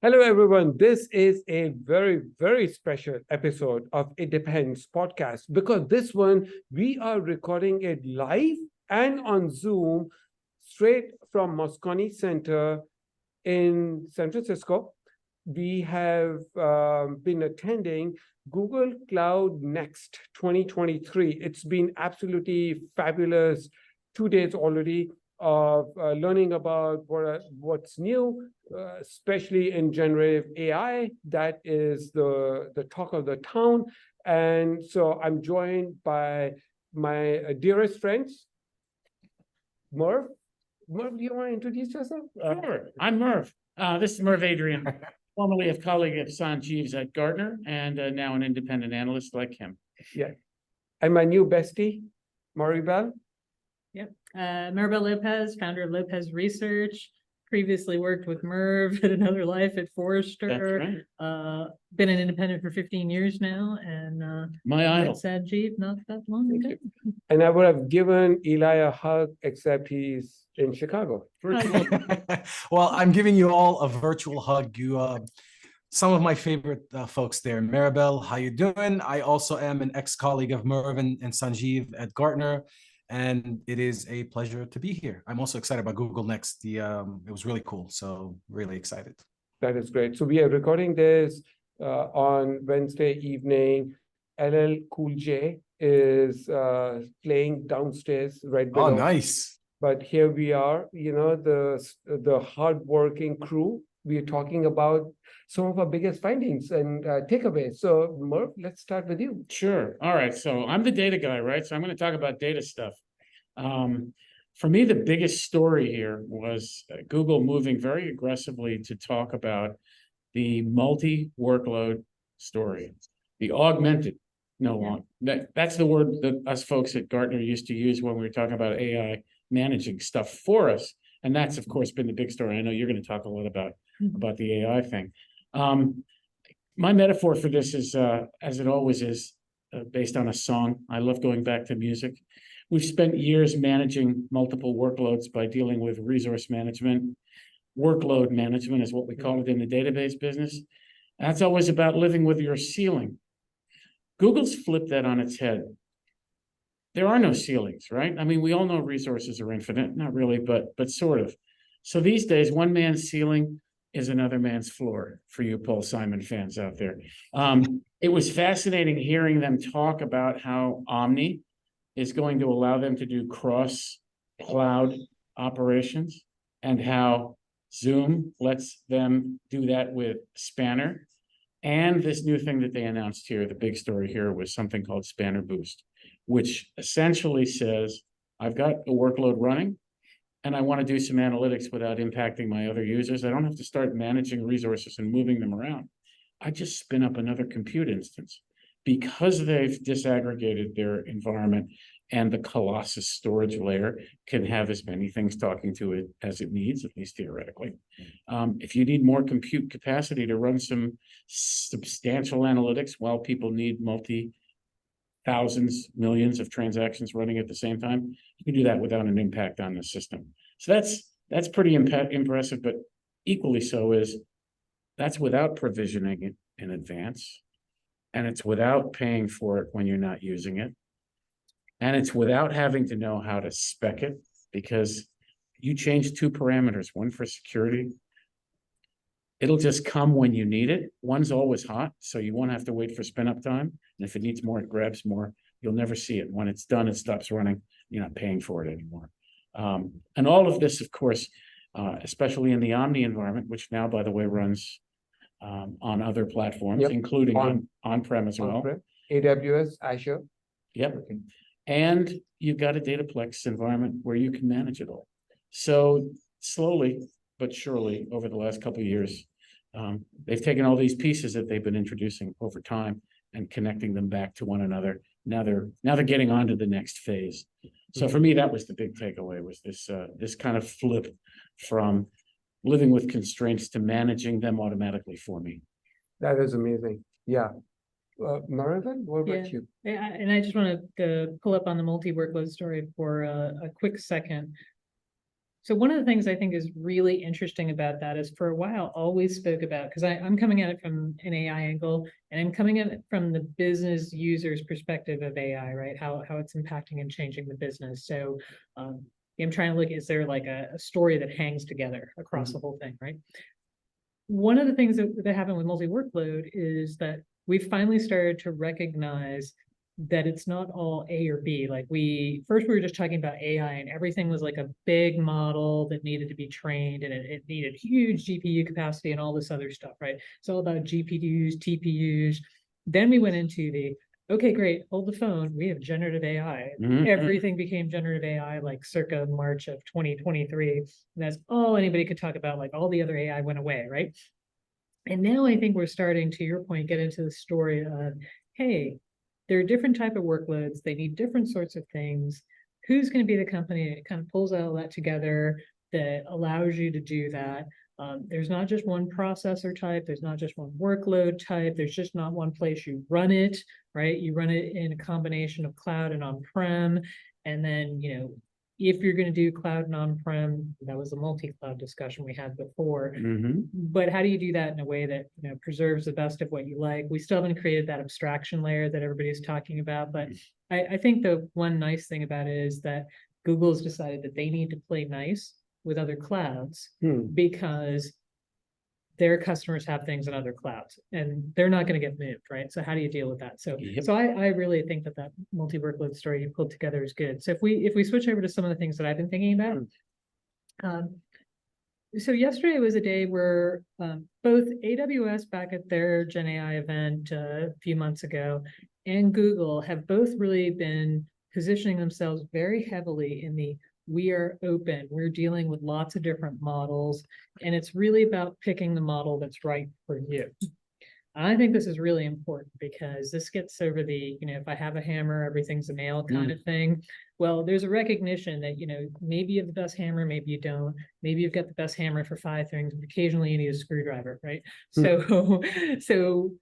Hello, everyone. This is a very, very special episode of It Depends podcast because this one we are recording it live and on Zoom straight from Moscone Center in San Francisco. We have been attending Google Cloud Next 2023. It's been absolutely fabulous 2 days already of learning about what's new, especially in generative AI. That is the talk of the town. And so I'm joined by my dearest friends, Merv. Merv, do you want to introduce yourself? Sure. I'm Merv. This is Merv Adrian, formerly a colleague of Sanjeev's at Gartner, and now an independent analyst like him. Yeah. And my new bestie, Maribel. Yep. Maribel Lopez, founder of Lopez Research, previously worked with Merv at another life at Forrester. That's right. Been an independent for 15 years now, and My idol. Sanjeev not that long ago. And I would have given Eli a hug, except he's in Chicago. Well, I'm giving you all a virtual hug. You, some of my favorite folks there. Maribel, how you doing? I also am an ex-colleague of Merv and Sanjeev at Gartner, and it is a pleasure to be here. I'm also excited about Google Next. It was really cool, so really excited. That is great. So we are recording this on Wednesday evening. LL Cool J is playing downstairs right below. Oh, nice. But here we are, the hardworking crew. We are talking about some of our biggest findings and takeaways. So, Merv, let's start with you. Sure. All right. So I'm the data guy, right? So I'm going to talk about data stuff. For me, the biggest story here was Google moving very aggressively to talk about the multi-workload story, the augmented. That's the word that us folks at Gartner used to use when we were talking about AI managing stuff for us. And that's, of course, been the big story. I know you're going to talk a lot about the AI thing. My metaphor for this is, as it always is, based on a song. I love going back to music. We've spent years managing multiple workloads by dealing with resource management. Workload management is what we call it in the database business. That's always about living with your ceiling. Google's flipped that on its head. There are no ceilings, right? I mean, we all know resources are infinite, not really, but sort of. So these days, one man's ceiling is another man's floor for you Paul Simon fans out there. It was fascinating hearing them talk about how Omni is going to allow them to do cross-cloud operations and how Zoom lets them do that with Spanner. And this new thing that they announced here, the big story here, was something called Spanner Boost, which essentially says, I've got a workload running and I want to do some analytics without impacting my other users. I don't have to start managing resources and moving them around. I just spin up another compute instance because they've disaggregated their environment, and the Colossus storage layer can have as many things talking to it as it needs, at least theoretically. If you need more compute capacity to run some substantial analytics while people need thousands, millions of transactions running at the same time, you can do that without an impact on the system. So that's pretty impressive, but equally so is that's without provisioning it in advance, and it's without paying for it when you're not using it, and it's without having to know how to spec it, because you change two parameters, one for security. It'll just come when you need it. One's always hot, so you won't have to wait for spin up time. And if it needs more, it grabs more. You'll never see it. When it's done, it stops running. You're not paying for it anymore. And all of this, of course, especially in the Omni environment, which now, by the way, runs on other platforms, including on-prem as well. AWS, Azure. Yep. Okay. And you've got a Dataplex environment where you can manage it all. So slowly but surely, over the last couple of years, they've taken all these pieces that they've been introducing over time and connecting them back to one another. Now they're getting on to the next phase. So for me, that was the big takeaway, was this kind of flip from living with constraints to managing them automatically for me. That is amazing. Yeah. Maribel, what about you? And I just want to pull up on the multi-workload story for a quick second. So one of the things I think is really interesting about that is for a while always spoke about, because I'm coming at it from an AI angle, and I'm coming at it from the business user's perspective of AI, right? How it's impacting and changing the business. So I'm trying to look, is there like a story that hangs together across the whole thing, right? One of the things that happened with multi-workload is that we finally started to recognize that it's not all A or B. Like we were just talking about AI and everything was like a big model that needed to be trained, and it needed huge GPU capacity and all this other stuff, right? It's all about GPUs, TPUs. Then we went into okay, great, hold the phone. We have generative AI. Everything became generative AI like circa March of 2023. And that's all anybody could talk about. Like all the other AI went away, right? And now I think we're starting, to your point, get into the story of, hey, there are different type of workloads. They need different sorts of things. Who's going to be the company that kind of pulls all that together, that allows you to do that? There's not just one processor type. There's not just one workload type. There's just not one place you run it, right? You run it in a combination of cloud and on-prem. And then, if you're going to do cloud and on-prem, that was a multi-cloud discussion we had before. But how do you do that in a way that preserves the best of what you like? We still haven't created that abstraction layer that everybody's talking about. But I think the one nice thing about it is that Google's decided that they need to play nice with other clouds because their customers have things in other clouds and they're not going to get moved, right? So how do you deal with that? So I really think that multi-workload story you pulled together is good. So if we switch over to some of the things that I've been thinking about. So yesterday was a day where both AWS back at their Gen AI event a few months ago and Google have both really been positioning themselves very heavily in we are open. We're dealing with lots of different models, and it's really about picking the model that's right for you. I think this is really important because this gets over if I have a hammer, everything's a nail kind of thing. Well, there's a recognition that, maybe you have the best hammer, maybe you don't. Maybe you've got the best hammer for 5 things, but occasionally you need a screwdriver, right? So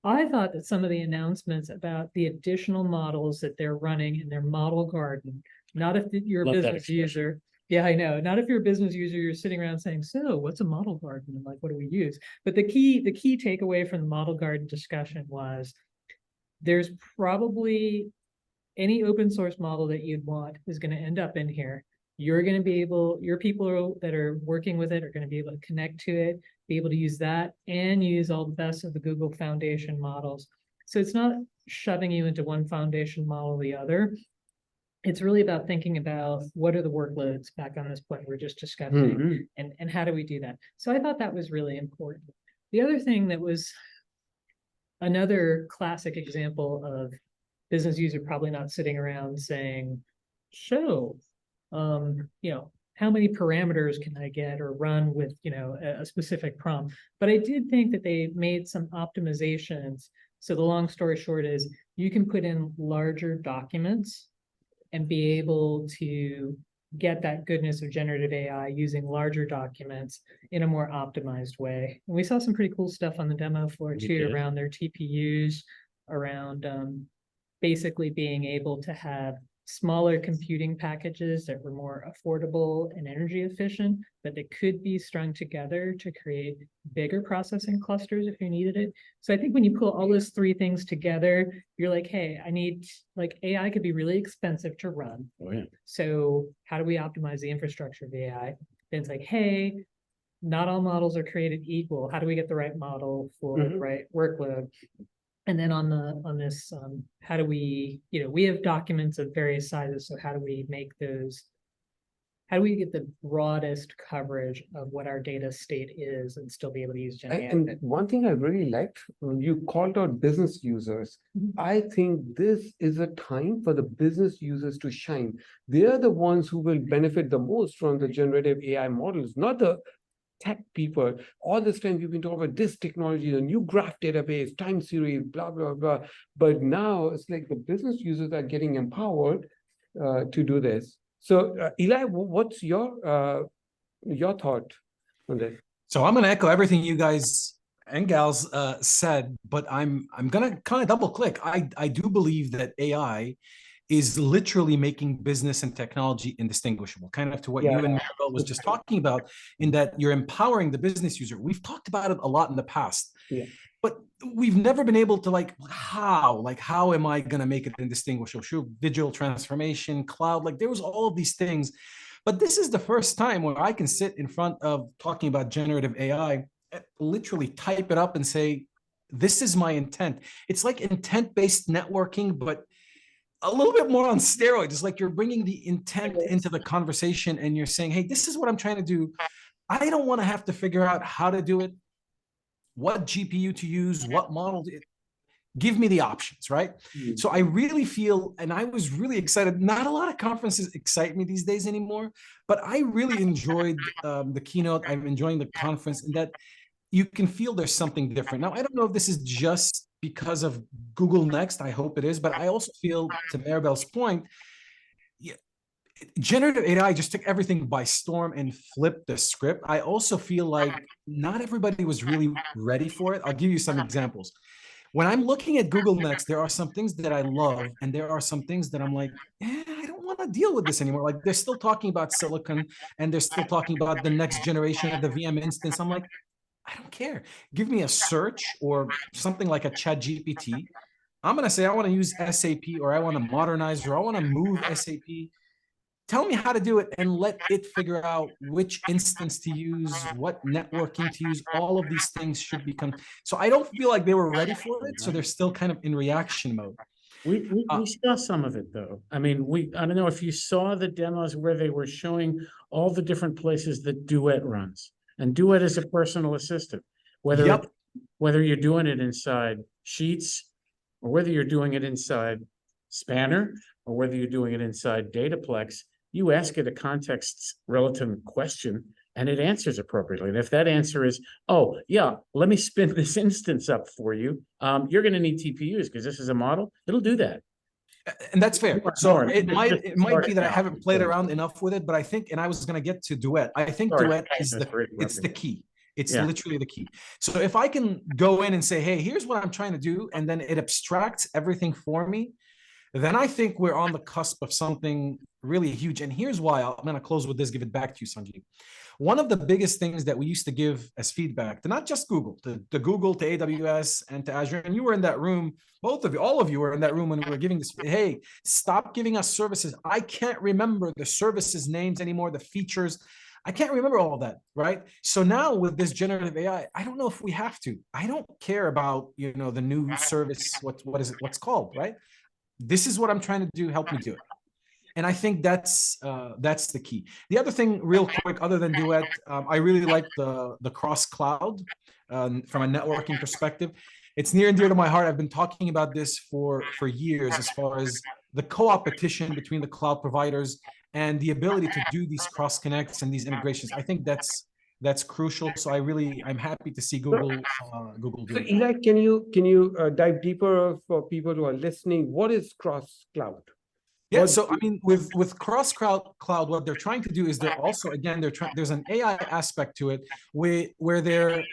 I thought that some of the announcements about the additional models that they're running in their model garden, not if you're a business user. Yeah, I know. Not if you're a business user, you're sitting around saying, so what's a model garden? And like, what do we use? But the key takeaway from the model garden discussion was there's probably any open source model that you'd want is going to end up in here. You're going to be able, your people that are working with it are going to be able to connect to it, be able to use that and use all the best of the Google Foundation models. So it's not shoving you into one foundation model or the other. It's really about thinking about what are the workloads back on this point we're just discussing and how do we do that? So I thought that was really important. The other thing that was another classic example of business user probably not sitting around saying, so, how many parameters can I get or run with, a specific prompt? But I did think that they made some optimizations. So the long story short is you can put in larger documents and be able to get that goodness of generative AI using larger documents in a more optimized way. And we saw some pretty cool stuff on the demo floor too, around their TPUs, around basically being able to have smaller computing packages that were more affordable and energy efficient, but that could be strung together to create bigger processing clusters if you needed it. So I think when you pull all those 3 things together, you're like, hey, I need, like, AI could be really expensive to run. Oh, yeah. So how do we optimize the infrastructure of the AI? Then it's like, hey, not all models are created equal. How do we get the right model for the right workload? And then on this, how do we, we have documents of various sizes. So how do we make those, how do we get the broadest coverage of what our data state is and still be able to use Gen AI? And one thing I really liked, you called out business users. I think this is a time for the business users to shine. They are the ones who will benefit the most from the generative AI models, not the tech people. All this time we've been talking about this technology, the new graph database, time series, blah, blah, blah. But now it's like the business users are getting empowered to do this. So Eli, what's your thought on this? So I'm going to echo everything you guys and gals said, but I'm going to kind of double click. I do believe that AI is literally making business and technology indistinguishable, kind of to what you and Maribel was just talking about, in that you're empowering the business user. We've talked about it a lot in the past, but we've never been able to how am I going to make it indistinguishable? Sure, digital transformation, cloud, there was all of these things. But this is the first time where I can sit in front of talking about generative AI, literally type it up and say, this is my intent. It's like intent-based networking, but a little bit more on steroids. It's like you're bringing the intent into the conversation and you're saying, hey, this is what I'm trying to do. I don't want to have to figure out how to do it, what GPU to use, what model to give me the options, right? So I really feel, and I was really excited. Not a lot of conferences excite me these days anymore, but I really enjoyed the keynote. I'm enjoying the conference, and that you can feel there's something different. Now, I don't know if this is just because of Google Next. I hope it is, but I also feel, to Maribel's point, generative AI just took everything by storm and flipped the script. I also feel like not everybody was really ready for it. I'll give you some examples. When I'm looking at Google Next, there are some things that I love, and there are some things that I'm like, I don't want to deal with this anymore. Like, they're still talking about silicon, and they're still talking about the next generation of the VM instance. I'm like, I don't care. Give me a search or something like a Chat GPT. I'm going to say I want to use SAP, or I want to modernize, or I want to move SAP. Tell me how to do it, and let it figure out which instance to use, what networking to use. All of these things should become. So I don't feel like they were ready for it. So they're still kind of in reaction mode. We saw some of it, though. I mean, I don't know if you saw the demos where they were showing all the different places that Duet runs. And Duet is a personal assistant, whether you're doing it inside Sheets, or whether you're doing it inside Spanner, or whether you're doing it inside Dataplex. You ask it a context relative question, and it answers appropriately. And if that answer is, oh, yeah, let me spin this instance up for you, you're going to need TPUs because this is a model, it'll do that. And that's fair. So it might be that I haven't played around enough with it, but I think, and I was going to get to Duet. I think Duet is the key. It's literally the key. So if I can go in and say, hey, here's what I'm trying to do, and then it abstracts everything for me, then I think we're on the cusp of something really huge. And here's why. I'm going to close with this, give it back to you, Sanjeev. One of the biggest things that we used to give as feedback to not just Google, to Google, to AWS, and to Azure, and you were in that room, both of you, all of you were in that room when we were giving this, hey, stop giving us services. I can't remember the services names anymore, the features. I can't remember all of that, right? So now with this generative AI, I don't know if we have to. I don't care about, the new service, what's called, right? This is what I'm trying to do. Help me do it. And I think that's the key. The other thing, real quick, other than Duet, I really like the cross cloud from a networking perspective. It's near and dear to my heart. I've been talking about this for years, as far as the co-opetition between the cloud providers and the ability to do these cross connects and these integrations. I think that's crucial. So I'm happy to see Google do it. So Eli, can you dive deeper for people who are listening? What is cross cloud? Yeah, so I mean, with cross cloud, what they're trying to do is they're also, again, there's an AI aspect to it where they're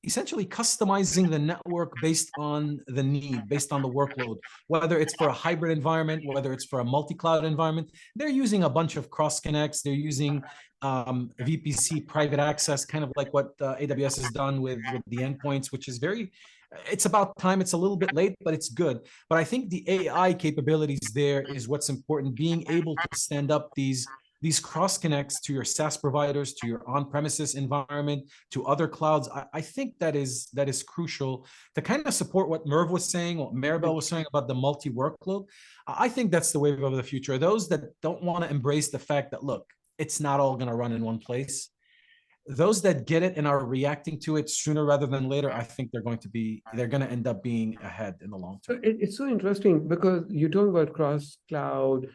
essentially customizing the network based on the need, based on the workload, whether it's for a hybrid environment, whether it's for a multi-cloud environment. They're using a bunch of cross connects. They're using VPC private access, kind of like what AWS has done with the endpoints, which is it's about time. It's a little bit late, but it's good. But I think the AI capabilities there is what's important, being able to stand up these cross connects to your SaaS providers, to your on-premises environment, to other clouds. I think that is crucial to kind of support what Merv was saying, what Maribel was saying about the multi-workload. I think that's the wave of the future. Those that don't want to embrace the fact that, look, it's not all going to run in one place. Those that get it and are reacting to it sooner rather than later, I think they're going to end up being ahead in the long term. It's so interesting because you're talking about cross cloud.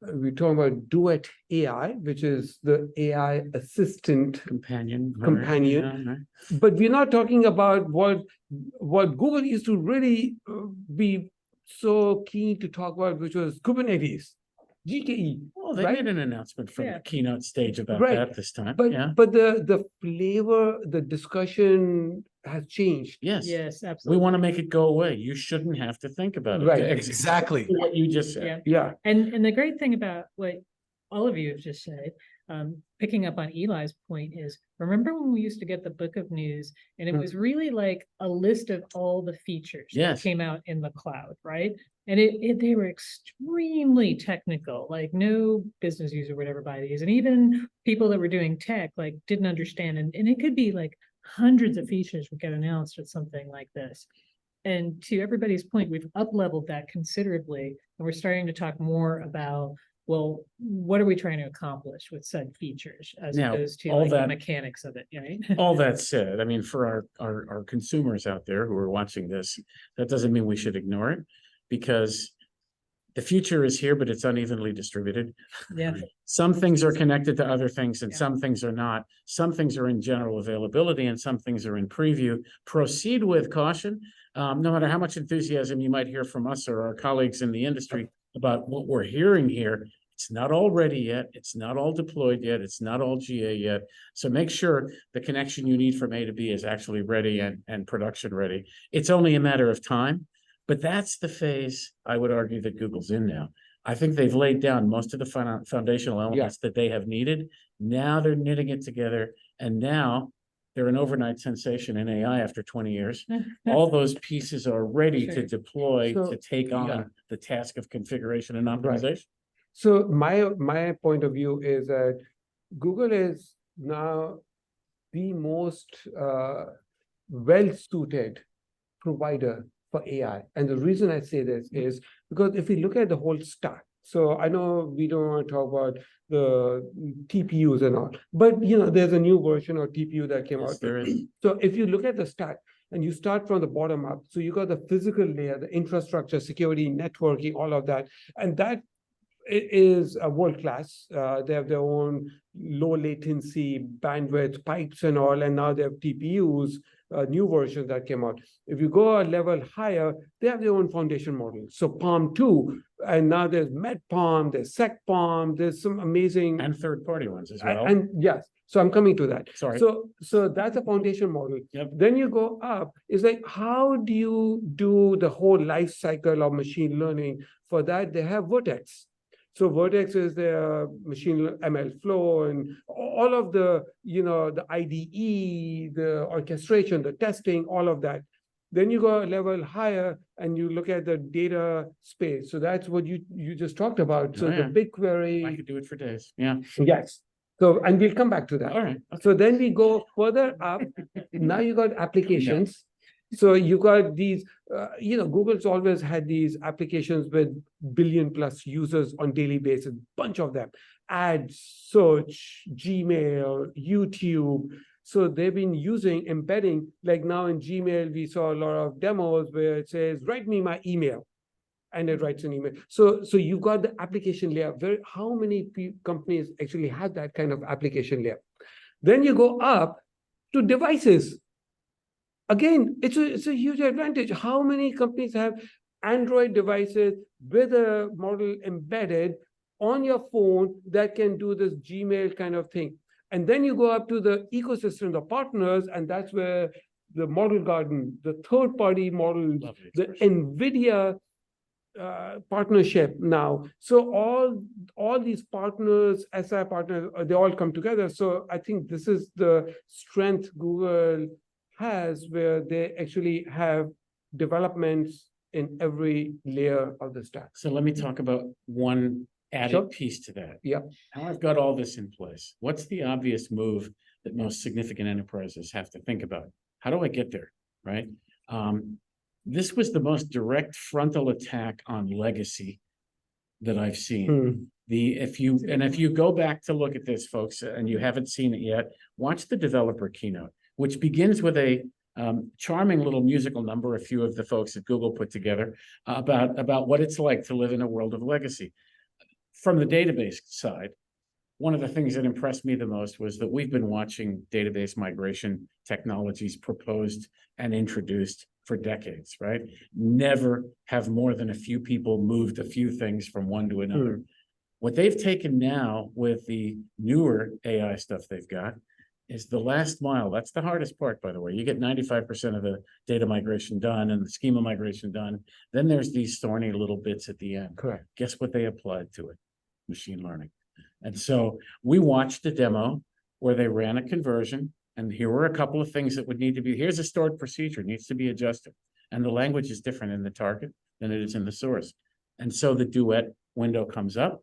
We're talking about Duet AI, which is the AI assistant companion. Right. But we're not talking about what Google used to really be so keen to talk about, which was Kubernetes. GKE. Well, they right? made an announcement from Yeah. the keynote stage about Right. that this time. But Yeah. but the flavor, the discussion has changed. Yes. Yes, We absolutely. want to make it go away. You shouldn't have to think about it. Right. Exactly. What you just said. Yeah. Yeah. And the great thing about what all of you have just said, picking up on Eli's point is, remember when we used to get the book of news and it Mm. was really like a list of all the features Yes. that came out in the cloud, right? And they were extremely technical, like no business user would ever buy these. And even people that were doing tech, like didn't understand. And it could be like hundreds of features would get announced or something like this. And to everybody's point, we've up-leveled that considerably, and we're starting to talk more about, well, what are we trying to accomplish with said features as Now, opposed to all like the that- mechanics of it, right? All that said, I mean, for our consumers out there who are watching this, that doesn't mean we should ignore it, because the future is here, but it's unevenly distributed. Yeah, Some things are connected to other things and Yeah. some things are not. Some things are in general availability and some things are in preview. Proceed with caution. No matter how much enthusiasm you might hear from us or our colleagues in the industry about what we're hearing here, it's not all ready yet. It's not all deployed yet. It's not all GA yet. So make sure the connection you need from A to B is actually ready and production ready. It's only a matter of time, but that's the phase I would argue that Google's in now. I think they've laid down most of the foundational elements that they have needed. Now they're knitting it together, and now they're an overnight sensation in AI after 20 years. All those pieces are ready to Sure. deploy, So, to take on yeah. the task of configuration and optimization. So my point of view is that Google is now the most well-suited provider for AI. And the reason I say this is because if we look at the whole stack, so I know we don't want to talk about the TPUs and all, but there's a new version of TPU that came Yes, out. there is. So if you look at the stack and you start from the bottom up, so you got the physical layer, the infrastructure, security, networking, all of that, and that is a world class. They have their own low latency bandwidth pipes and all, and now they have TPUs, new versions that came out. If you go a level higher, they have their own foundation model. So Palm 2, and now there's MedPalm, there's SecPalm, there's some amazing And third-party ones as well. and yes, so I'm coming to that. Sorry. So that's a foundation model. Yep. Then you go up. It's like, how do you do the whole life cycle of machine learning? For that, they have Vertex. So Vertex is their machine ML flow and all of the, the IDE, the orchestration, the testing, all of that. Then you go a level higher and you look at the data space. So that's what you just talked about. So Oh, the yeah. BigQuery. I could do it for days. Yeah. Yes. So, and we'll come back to that. All right. So then we go further up. Now you got applications. So you got these, Google's always had these applications with billion plus users on daily basis, bunch of them, ads, search, Gmail, YouTube. So they've been using embedding, like now in Gmail, we saw a lot of demos where it says, write me my email. And it writes an email. So you got the application layer. How many companies actually have that kind of application layer? Then you go up to devices. Again, it's a huge advantage. How many companies have Android devices with a model embedded on your phone that can do this Gmail kind of thing? And then you go up to the ecosystem, the partners, and that's where the model garden, the third-party models, Lovely the expression. NVIDIA partnership now. So all these partners, SI partners, they all come together. So I think this is the strength Google has, where they actually have developments in every layer of the stack. So let me talk about one added Sure. piece to that. Yeah. Now I've got all this in place. What's the obvious move that most significant enterprises have to think about? How do I get there, right? This was the most direct frontal attack on legacy that I've seen. If you go back to look at this, folks, and you haven't seen it yet, watch the developer keynote, which begins with a charming little musical number a few of the folks at Google put together about what it's like to live in a world of legacy. From the database side, one of the things that impressed me the most was that we've been watching database migration technologies proposed and introduced for decades, right? Never have more than a few people moved a few things from one to another. What they've taken now with the newer AI stuff they've got is the last mile. That's the hardest part, by the way. You get 95% of the data migration done and the schema migration done. Then there's these thorny little bits at the end. Correct. Guess what they applied to it? Machine learning. And so we watched a demo where they ran a conversion, and here were a couple of things that would need to be, here's a stored procedure, needs to be adjusted. And the language is different in the target than it is in the source. And so the duet window comes up,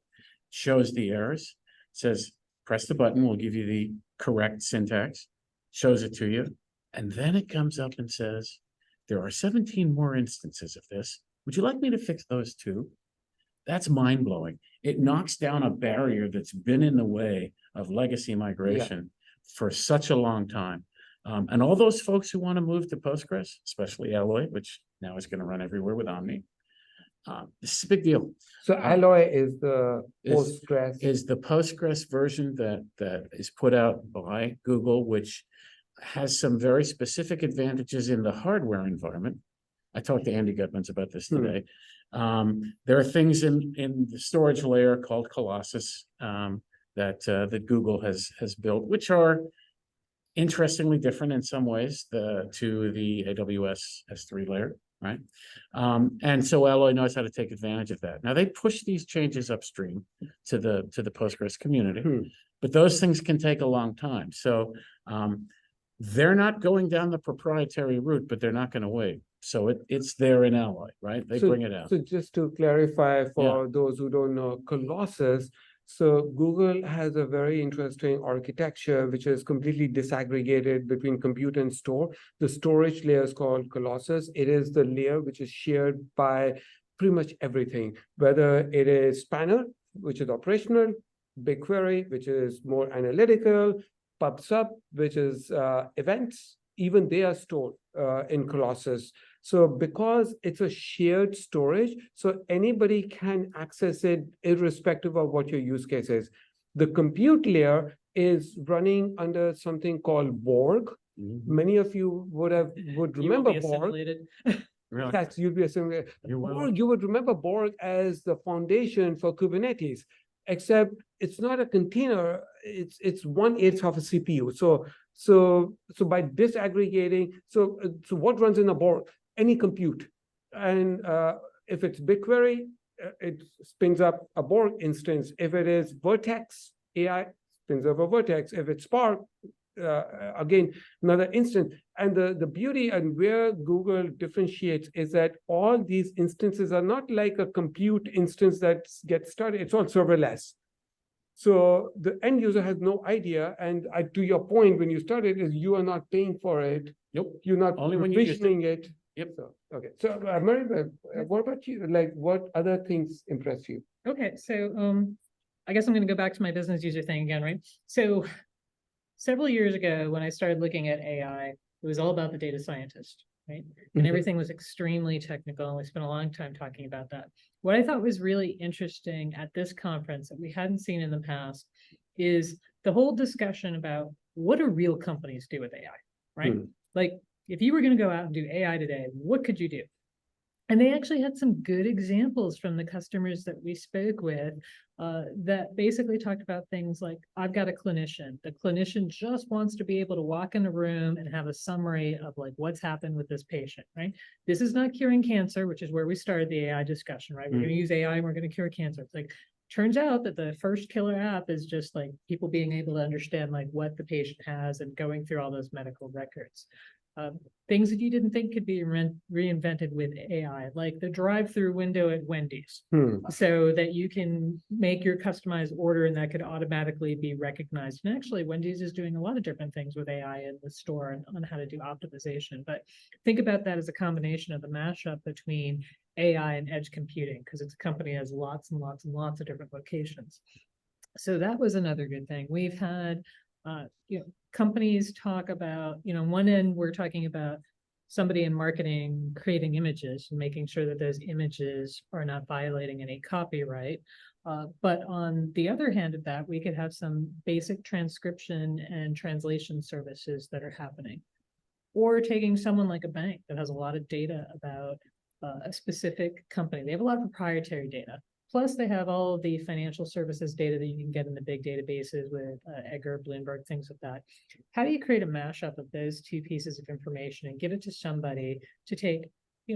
shows the errors, says, press the button, we'll give you the correct syntax, shows it to you. And then it comes up and says, there are 17 more instances of this. Would you like me to fix those too? That's mind-blowing. It knocks down a barrier that's been in the way of legacy migration for such a long time. And all those folks who want to move to Postgres, especially Alloy, which now is going to run everywhere with Omni, this is a big deal. So Alloy is the Is- Postgres. Is the Postgres version that is put out by Google, which has some very specific advantages in the hardware environment. I talked to Andy Gutmans about this today. There are things in the storage layer called Colossus that Google has built, which are interestingly different in some ways to the AWS S3 layer, right? And so Alloy knows how to take advantage of that. Now they push these changes upstream to the Postgres community, but those things can take a long time. So they're not going down the proprietary route, but they're not going to wait. So it's there in Alloy, right? They bring it out. So just to clarify for those who don't know, Colossus, so Google has a very interesting architecture which is completely disaggregated between compute and store. The storage layer is called Colossus. It is the layer which is shared by pretty much everything, whether it is Spanner, which is operational, BigQuery, which is more analytical, PubSub, which is events, even they are stored in Colossus. So because it's a shared storage, so anybody can access it irrespective of what your use case is. The compute layer is running under something called Borg. Many of you would remember Borg. Really? Yes, you'd be assimilated. Borg, you would remember Borg as the foundation for Kubernetes, except it's not a container, it's 1/8 of a CPU. So by disaggregating, so what runs in a Borg? Any compute. And if it's BigQuery, it spins up a Borg instance. If it is Vertex AI, spins up a Vertex. If it's Spark, again, another instance. And the beauty and where Google differentiates is that all these instances are not like a compute instance that gets started. It's all serverless. So the end user has no idea. And to your point, when you started, is you are not paying for it. Nope. You're not Only when you use it. provisioning it. Yep. So, okay. So, Maribel, what about you? Like, what other things impress you? Okay, so I guess I'm going to go back to my business user thing again, right? So several years ago, when I started looking at AI, it was all about the data scientist, right? And everything was extremely technical, and we spent a long time talking about that. What I thought was really interesting at this conference that we hadn't seen in the past is the whole discussion about what do real companies do with AI, right? Like, if you were going to go out and do AI today, what could you do? And they actually had some good examples from the customers that we spoke with that basically talked about things like, I've got a clinician. The clinician just wants to be able to walk in a room and have a summary of like what's happened with this patient, right? This is not curing cancer, which is where we started the AI discussion, right? We're going to use AI and we're going to cure cancer. It's like, turns out that the first killer app is just like people being able to understand like what the patient has and going through all those medical records. Things that you didn't think could be reinvented with AI, like the drive-through window at Wendy's, so that you can make your customized order and that could automatically be recognized. And actually, Wendy's is doing a lot of different things with AI in the store and on how to do optimization. But think about that as a combination of the mashup between AI and edge computing, because it's a company that has lots and lots and lots of different locations. So that was another good thing. We've had companies talk about, one end we're talking about somebody in marketing creating images and making sure that those images are not violating any copyright. But on the other hand of that, we could have some basic transcription and translation services that are happening. Or taking someone like a bank that has a lot of data about a specific company. They have a lot of proprietary data. Plus, they have all of the financial services data that you can get in the big databases with Edgar, Bloomberg, things like that. How do you create a mashup of those two pieces of information and give it to somebody to take,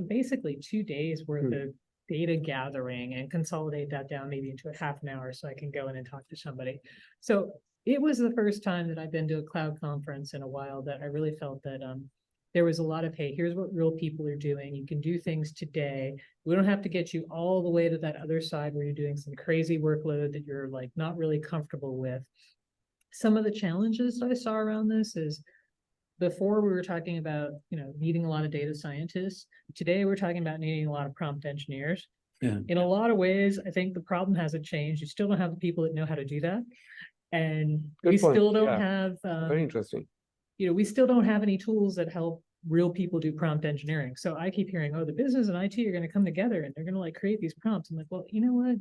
basically 2 days worth of data gathering and consolidate that down maybe into a half an hour so I can go in and talk to somebody? So it was the first time that I've been to a cloud conference in a while that I really felt that there was a lot of, hey, here's what real people are doing. You can do things today. We don't have to get you all the way to that other side where you're doing some crazy workload that you're like not really comfortable with. Some of the challenges that I saw around this is before we were talking about, needing a lot of data scientists. Today we're talking about needing a lot of prompt engineers. Yeah. In a lot of ways, I think the problem hasn't changed. You still don't have the people that know how to do that. And we still don't have, very interesting. We still don't have any tools that help real people do prompt engineering. So I keep hearing, oh, the business and IT are going to come together and they're going to like create these prompts. I'm like, well, you know what?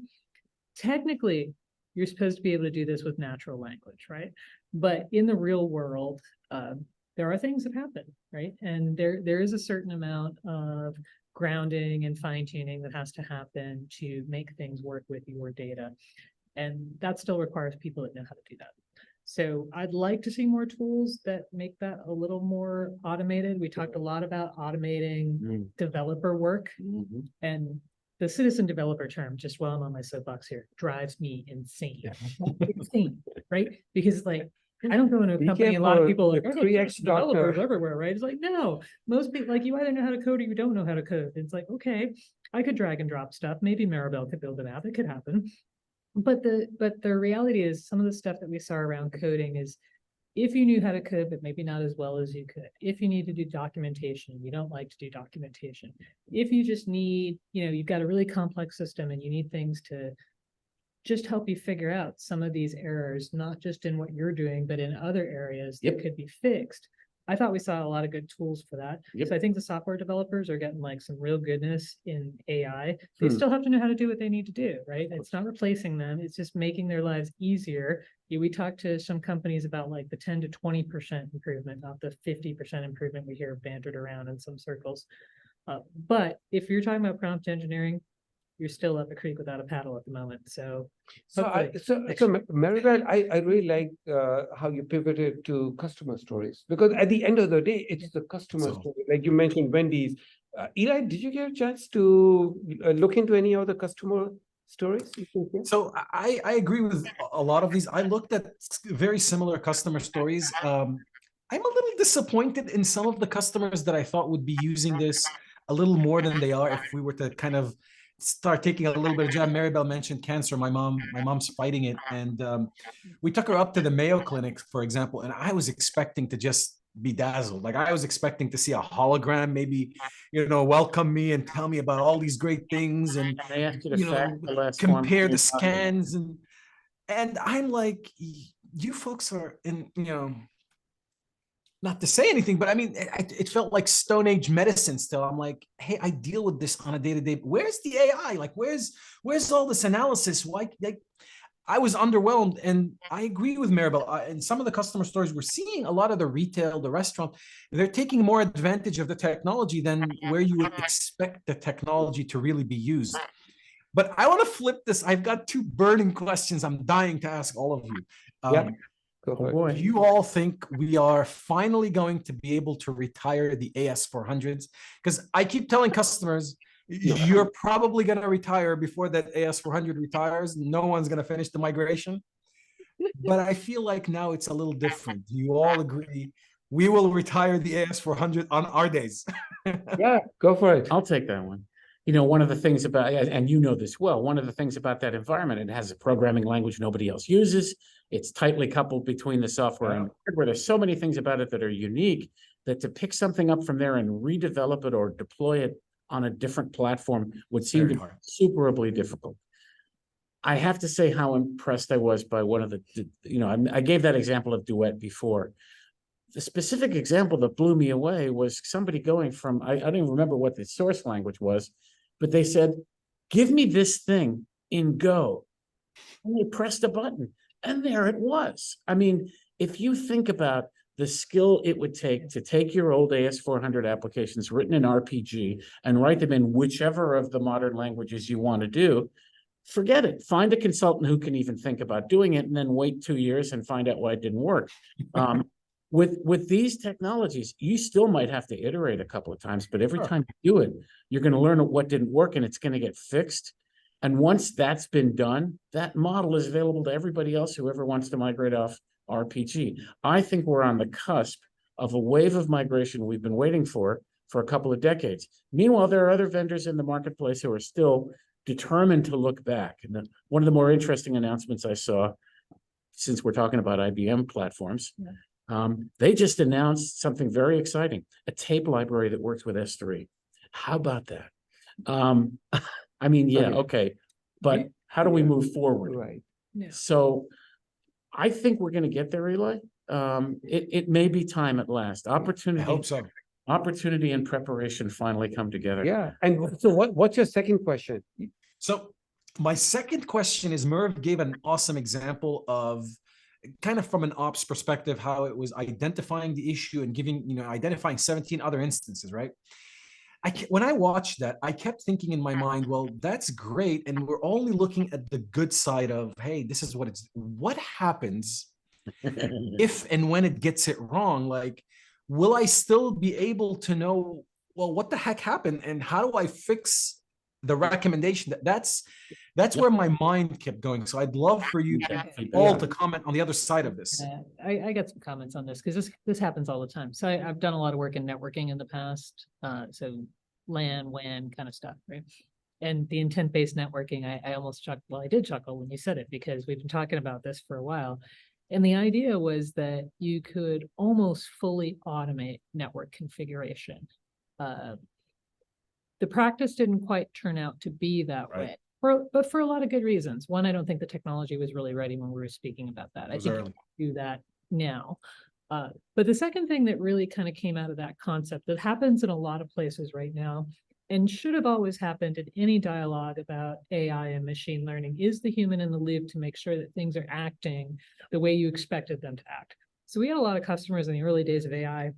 Technically, you're supposed to be able to do this with natural language, right? But in the real world, there are things that happen, right? And there is a certain amount of grounding and fine-tuning that has to happen to make things work with your data. And that still requires people that know how to do that. So I'd like to see more tools that make that a little more automated. We talked a lot about automating developer work, and the citizen developer term, just while I'm on my soapbox here, drives me insane. Insane, right? Because like, I don't go into a company, a lot of people are like, oh, developers everywhere, right? It's like, no, most people, like, you either know how to code or you don't know how to code. It's like, okay, I could drag and drop stuff. Maybe Maribel could build an app. It could happen. But the reality is some of the stuff that we saw around coding is if you knew how to code, but maybe not as well as you could, if you need to do documentation, you don't like to do documentation. If you just need, you've got a really complex system and you need things to just help you figure out some of these errors, not just in what you're doing, but in other areas that could be fixed. I thought we saw a lot of good tools for that. So I think the software developers are getting like some real goodness in AI. They still have to know how to do what they need to do, right? It's not replacing them. It's just making their lives easier. We talked to some companies about like the 10 to 20% improvement, not the 50% improvement we hear bantered around in some circles. But if you're talking about prompt engineering, you're still up the creek without a paddle at the moment. So Maribel, I really like how you pivoted to customer stories, because at the end of the day, it's the customer story. Like you mentioned Wendy's. Eli, did you get a chance to look into any other customer stories? So I agree with a lot of these. I looked at very similar customer stories. I'm a little disappointed in some of the customers that I thought would be using this a little more than they are if we were to kind of start taking a little bit of jab. Maribel mentioned cancer. My mom's fighting it, and we took her up to the Mayo Clinic, for example, and I was expecting to just be dazzled. Like I was expecting to see a hologram, maybe, welcome me and tell me about all these great things, and they asked you to fax the last compare the scans, and I'm like, you folks are in, not to say anything, but I mean, it felt like Stone Age medicine still. I'm like, hey, I deal with this on a day-to-day. Where's the AI? Like, where's all this analysis? Why? Like, I was underwhelmed, and I agree with Maribel. In some of the customer stories, we're seeing a lot of the retail, the restaurant, they're taking more advantage of the technology than where you would expect the technology to really be used. But I want to flip this. I've got two burning questions I'm dying to ask all of you. Do you all think we are finally going to be able to retire the AS400s? Because I keep telling customers, you're probably going to retire before that AS400 retires. No one's going to finish the migration. But I feel like now it's a little different. Do you all agree we will retire the AS400 on our days? Yeah, go for it. I'll take that one. One of the things about, and this well, one of the things about that environment, it has a programming language nobody else uses. It's tightly coupled between the software and hardware. There's so many things about it that are unique that to pick something up from there and redevelop it or deploy it on a different platform would seem to be superbly difficult. I have to say how impressed I was by one of the, I gave that example of Duet before. The specific example that blew me away was somebody going from, I don't even remember what the source language was, but they said, give me this thing in Go. And they pressed a button, and there it was. I mean, if you think about the skill it would take to take your old AS400 applications written in RPG and write them in whichever of the modern languages you want to do, forget it. Find a consultant who can even think about doing it, and then wait 2 years and find out why it didn't work. With these technologies, you still might have to iterate a couple of times, but every time you do it, you're going to learn what didn't work, and it's going to get fixed. And once that's been done, that model is available to everybody else who ever wants to migrate off RPG. I think we're on the cusp of a wave of migration we've been waiting for a couple of decades. Meanwhile, there are other vendors in the marketplace who are still determined to look back. And one of the more interesting announcements I saw, since we're talking about IBM platforms, they just announced something very exciting, a tape library that works with S3. How about that? I mean, yeah, okay. But how do we move forward? Right. Yeah. So I think we're going to get there, Eli. It may be time at last. I Opportunity. hope so. Opportunity and preparation finally come together. Yeah. And so what's your second question? So my second question is, Merv gave an awesome example of kind of from an ops perspective, how it was identifying the issue and identifying 17 other instances, right? When I watched that, I kept thinking in my mind, well, that's great. And we're only looking at the good side of, hey, this is what happens if and when it gets it wrong? Like, will I still be able to know, well, what the heck happened and how do I fix the recommendation? That's where my mind kept going. So I'd love for you all to comment on the other side of this. I got some comments on this because this happens all the time. So I've done a lot of work in networking in the past. So LAN, WAN kind of stuff, right? And the intent-based networking, I almost chuckled. Well, I did chuckle when you said it because we've been talking about this for a while. And the idea was that you could almost fully automate network configuration. The practice didn't quite turn out to be that way, but for a lot of good reasons. One, I don't think the technology was really ready when we were speaking about that. I think you can do that now. But the second thing that really kind of came out of that concept that happens in a lot of places right now and should have always happened in any dialogue about AI and machine learning is the human in the loop to make sure that things are acting the way you expected them to act. So we had a lot of customers in the early days of AI.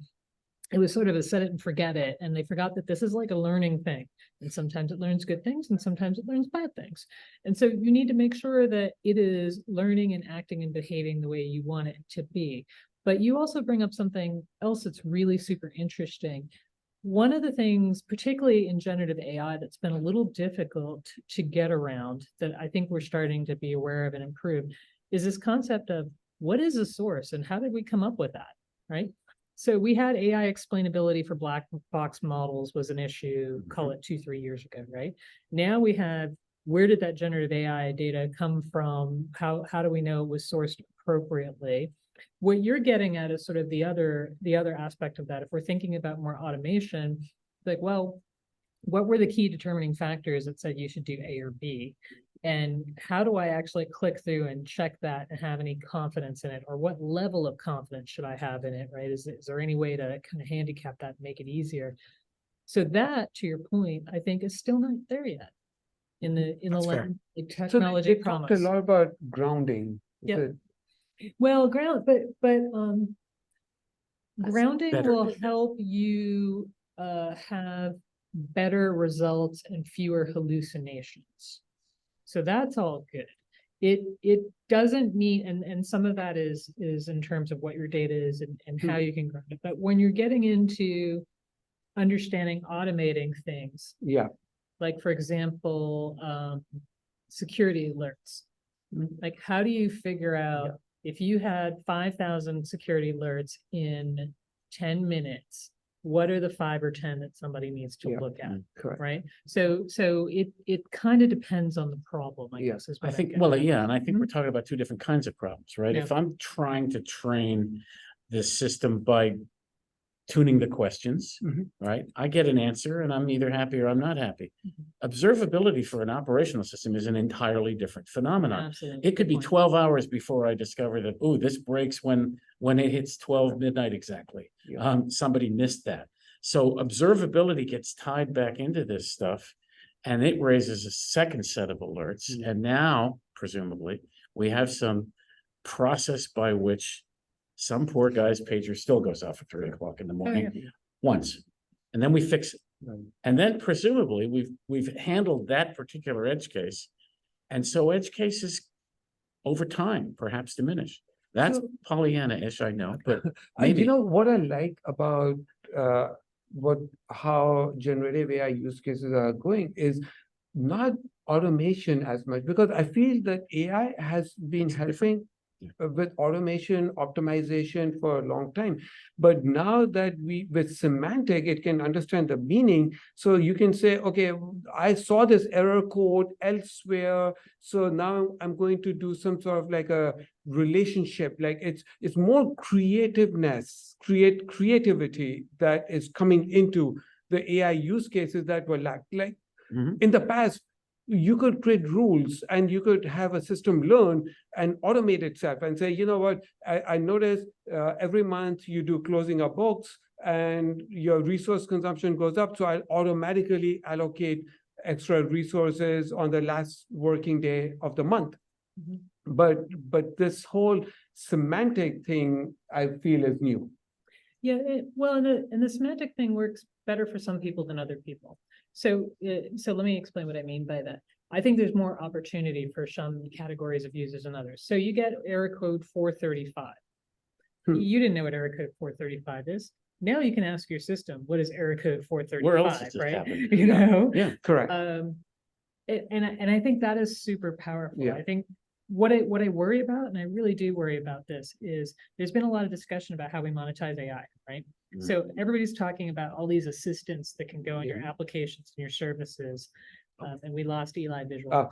It was sort of a set it and forget it. And they forgot that this is like a learning thing. And sometimes it learns good things and sometimes it learns bad things. And so you need to make sure that it is learning and acting and behaving the way you want it to be. But you also bring up something else that's really super interesting. One of the things, particularly in generative AI, that's been a little difficult to get around that I think we're starting to be aware of and improve is this concept of what is a source and how did we come up with that, right? So we had AI explainability for black box models was an issue, call it 2-3 years ago, right? Now we have, where did that generative AI data come from? How do we know it was sourced appropriately? What you're getting at is sort of the other aspect of that. If we're thinking about more automation, like, well, what were the key determining factors that said you should do A or B? And how do I actually click through and check that and have any confidence in it? Or what level of confidence should I have in it, right? Is there any way to kind of handicap that and make it easier? So that, to your point, I think is still not there yet in the technology promise. Talked a lot about grounding. Yeah. Well, grounding will help you have better results and fewer hallucinations. So that's all good. It doesn't mean, and some of that is in terms of what your data is and how you can ground it. But when you're getting into understanding automating things, like for example, security alerts, like how do you figure out if you had 5,000 security alerts in 10 minutes, what are the 5 or 10 that somebody needs to look at? Correct. Right. So it kind of depends on the problem, I guess. Is what I think, get. and I think we're talking about two different kinds of problems, right? Yeah. If I'm trying to train this system by tuning the questions, right? I get an answer and I'm either happy or I'm not happy. Observability for an operational system is an entirely different phenomenon. Absolutely. It could be 12 hours before I discover that, oh, this breaks when it hits 12 midnight exactly. Somebody missed that. So observability gets tied back into this stuff and it raises a second set of alerts. And now, presumably, we have some process by which some poor guy's pager still goes off at 3 o'clock in the morning once, and then we fix it. And then presumably we've handled that particular edge case. And so edge cases over time perhaps diminish. That's So- Pollyanna-ish, I know, but You maybe. know what I like about how generative AI use cases are going is not automation as much, because I feel that AI has been helping with automation optimization for a long time. But now that with semantic, it can understand the meaning. So you can say, okay, I saw this error code elsewhere. So now I'm going to do some sort of like a relationship. Like it's more creativity that is coming into the AI use cases that were lacked. Like Mhm. in the past, you could create rules and you could have a system learn and automate itself and say, you know what, I noticed every month you do closing of books and your resource consumption goes up. So I'll automatically allocate extra resources on the last working day of the month. Mhm. But this whole semantic thing, I feel, is new. Yeah, well, and the semantic thing works better for some people than other people. So let me explain what I mean by that. I think there's more opportunity for some categories of users than others. So you get error code 435. You didn't know what error code 435 is. Now you can ask your system, what is error code Where else 435, does this right? happen? You know? Yeah. Correct. And I think that is super powerful. Yeah. I think what I worry about, and I really do worry about this, is there's been a lot of discussion about how we monetize AI, right? Mhm. So everybody's talking about all these assistants that can go in your Yeah. applications and your services, and we lost Eli visual. Oh.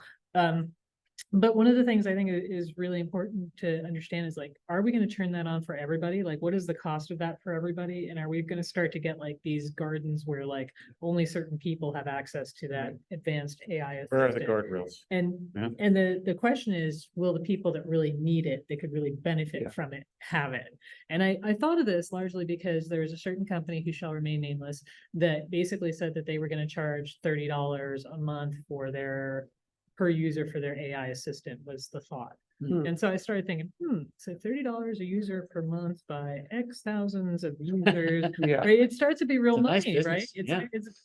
But one of the things I think is really important to understand is, like, are we going to turn that on for everybody? Like, what is the cost of that for everybody? And are we going to start to get like these gardens where like only certain people have access to that advanced AI Where are the assistant? guardrails? And Yeah. and the question is, will the people that really need it, that could really benefit Yeah. from it, have it? And I thought of this largely because there was a certain company who shall remain nameless that basically said that they were going to charge $30 a month for their per user for their AI assistant, was the thought. Hmm. And so I started thinking, so $30 a user per month by X thousands of users, Yeah. right? It starts to be real It's a nice money, right? business, It's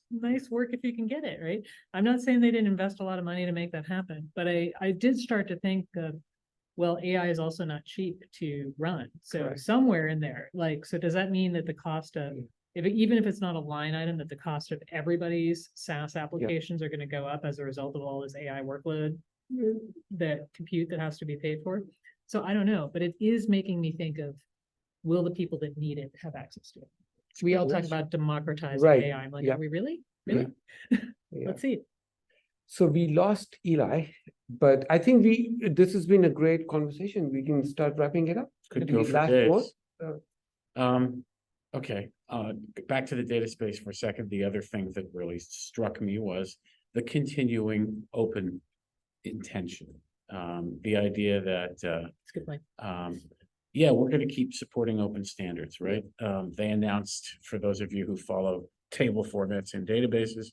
yeah. nice work if you can get it, right? I'm not saying they didn't invest a lot of money to make that happen, but I did start to think of, well, AI is also not cheap to run. So Correct. somewhere in there, like, so does that mean that the cost of, even if it's not a line item, that the cost of everybody's SaaS applications are going to go up as a result of all this AI workload, that compute that has to be paid for? So I don't know, but it is making me think of, will the people that need it have access to it? We all talk about democratizing Right. AI. I'm like, Yeah. are we really? Yeah. Really? Yeah. Let's see. So we lost Eli, but I think this has been a great conversation. We can start wrapping it up. Could Any go for last days. word? Okay, back to the data space for a second. The other thing that really struck me was the continuing open intention. The idea that, It's a good point. yeah, we're going to keep supporting open standards, right? They announced, for those of you who follow table formats and databases,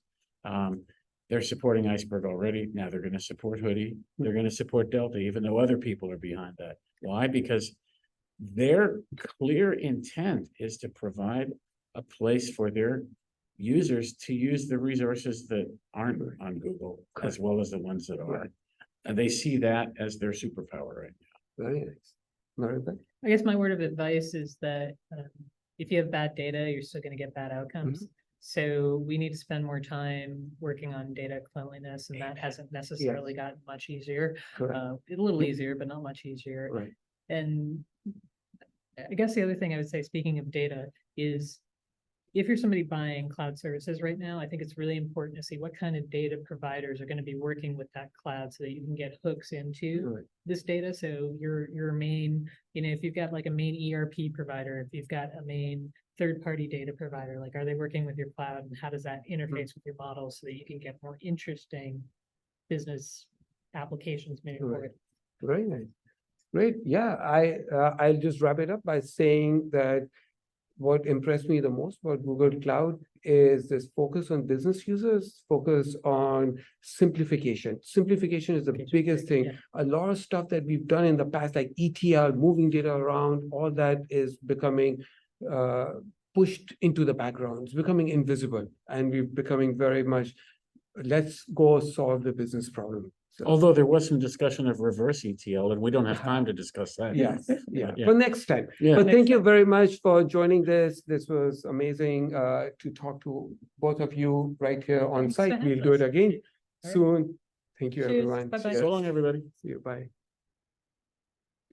they're supporting Iceberg already. Now they're going to support Hoodie. They're going to support Delta, even though other people are behind that. Why? Because their clear intent is to provide a place for their users to use the resources that aren't on Google, as well as the ones that are. And they see that as their superpower right now. Very nice. Maribel? I guess my word of advice is that if you have bad data, you're still going to get bad outcomes. So we need to spend more time working on data cleanliness, and that hasn't necessarily gotten much easier. Correct. A little easier, but not much easier. Right. And I guess the other thing I would say, speaking of data, is if you're somebody buying cloud services right now, I think it's really important to see what kind of data providers are going to be working with that cloud so that you can get hooks into Right. this data. So your main, if you've got like a main ERP provider, if you've got a main third-party data provider, like, are they working with your cloud, and how does that interface with your model so that you can get more interesting business applications moving forward? Very nice. Great. Yeah, I'll just wrap it up by saying that what impressed me the most about Google Cloud is this focus on business users, focus on simplification. Simplification is the biggest thing. Yeah. A lot of stuff that we've done in the past, like ETL, moving data around, all that is becoming pushed into the background. It's becoming invisible, and we're becoming very much, let's go solve the business problem. Although there was some discussion of reverse ETL, and we don't have time to discuss that. Yes, yeah, Yeah. for next time. Yeah. But thank Next you time. very much for joining this. This was amazing to talk to both of you right here on Thanks for site. having We'll do it us. again All right. soon. Thank you, Cheers. everyone. Bye-bye. So long, everybody. See you. Bye.